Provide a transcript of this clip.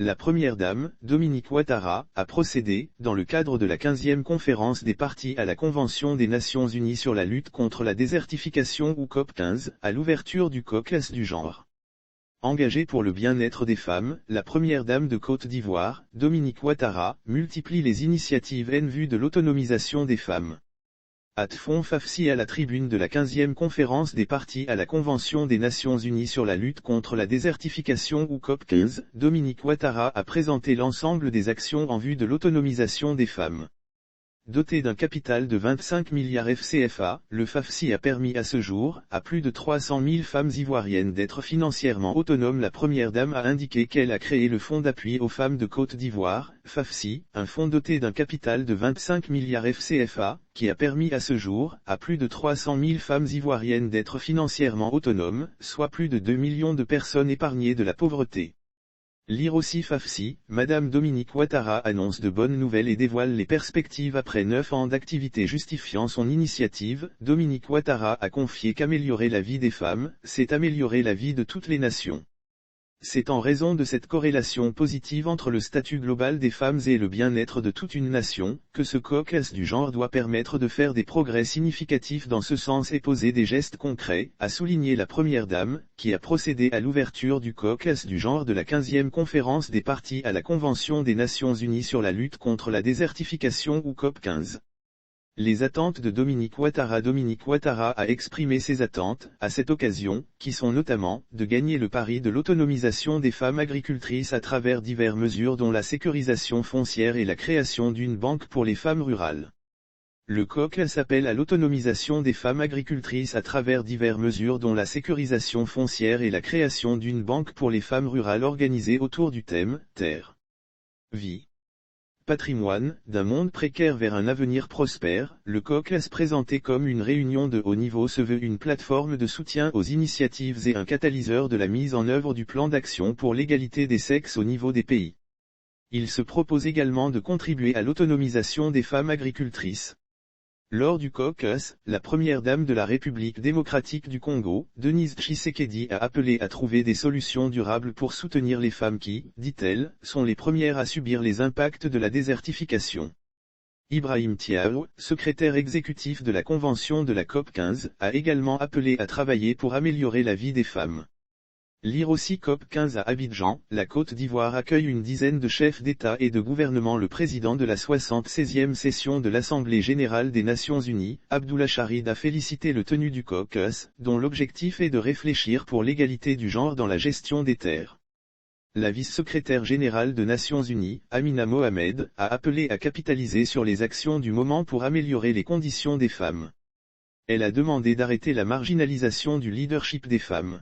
La première dame, Dominique Ouattara, a procédé, dans le cadre de la 15e conférence des parties à la Convention des Nations Unies sur la lutte contre la désertification ou COP15, à l'ouverture du caucus du genre. Engagée pour le bien-être des femmes, la première dame de Côte d'Ivoire, Dominique Ouattara, multiplie les initiatives en vue de l'autonomisation des femmes. Fond Fafsi à la tribune de la 15e conférence des parties à la Convention des Nations Unies sur la lutte contre la désertification ou COP15, Dominique Ouattara a présenté l'ensemble des actions en vue de l'autonomisation des femmes. Doté d'un capital de 25 milliards FCFA, le Fafsi a permis à ce jour, à plus de 300 000 femmes ivoiriennes d'être financièrement autonomes. La première dame a indiqué qu'elle a créé le Fonds d'appui aux femmes de Côte d'Ivoire, Fafsi, un fonds doté d'un capital de 25 milliards FCFA, qui a permis à ce jour, à plus de 300 000 femmes ivoiriennes d'être financièrement autonomes, soit plus de 2 millions de personnes épargnées de la pauvreté. Lire aussi Fafsi, Madame Dominique Ouattara annonce de bonnes nouvelles et dévoile les perspectives après 9 ans d'activité justifiant son initiative. Dominique Ouattara a confié qu'améliorer la vie des femmes, c'est améliorer la vie de toutes les nations. C'est en raison de cette corrélation positive entre le statut global des femmes et le bien-être de toute une nation, que ce caucus du genre doit permettre de faire des progrès significatifs dans ce sens et poser des gestes concrets, a souligné la première dame, qui a procédé à l'ouverture du caucus du genre de la 15e conférence des parties à la Convention des Nations Unies sur la lutte contre la désertification ou COP15. Les attentes de Dominique Ouattara. Dominique Ouattara a exprimé ses attentes, à cette occasion, qui sont notamment, de gagner le pari de l'autonomisation des femmes agricultrices à travers diverses mesures dont la sécurisation foncière et la création d'une banque pour les femmes rurales. Le caucus appelle à l'autonomisation des femmes agricultrices à travers diverses mesures dont la sécurisation foncière et la création d'une banque pour les femmes rurales organisée autour du thème « Terre, vie, patrimoine, d'un monde précaire vers un avenir prospère ». Le caucus présenté comme une réunion de haut niveau se veut une plateforme de soutien aux initiatives et un catalyseur de la mise en œuvre du plan d'action pour l'égalité des sexes au niveau des pays. Il se propose également de contribuer à l'autonomisation des femmes agricultrices. Lors du caucus, la première dame de la République démocratique du Congo, Denise Tshisekedi, a appelé à trouver des solutions durables pour soutenir les femmes qui, dit-elle, sont les premières à subir les impacts de la désertification. Ibrahim Thiaw, secrétaire exécutif de la Convention de la COP15, a également appelé à travailler pour améliorer la vie des femmes. Lire aussi COP15 à Abidjan, la Côte d'Ivoire accueille une dizaine de chefs d'État et de gouvernement. Le président de la 76e session de l'Assemblée générale des Nations Unies, Abdullah Charid, a félicité le tenu du caucus, dont l'objectif est de réfléchir pour l'égalité du genre dans la gestion des terres. La vice-secrétaire générale de Nations Unies, Amina Mohamed, a appelé à capitaliser sur les actions du moment pour améliorer les conditions des femmes. Elle a demandé d'arrêter la marginalisation du leadership des femmes.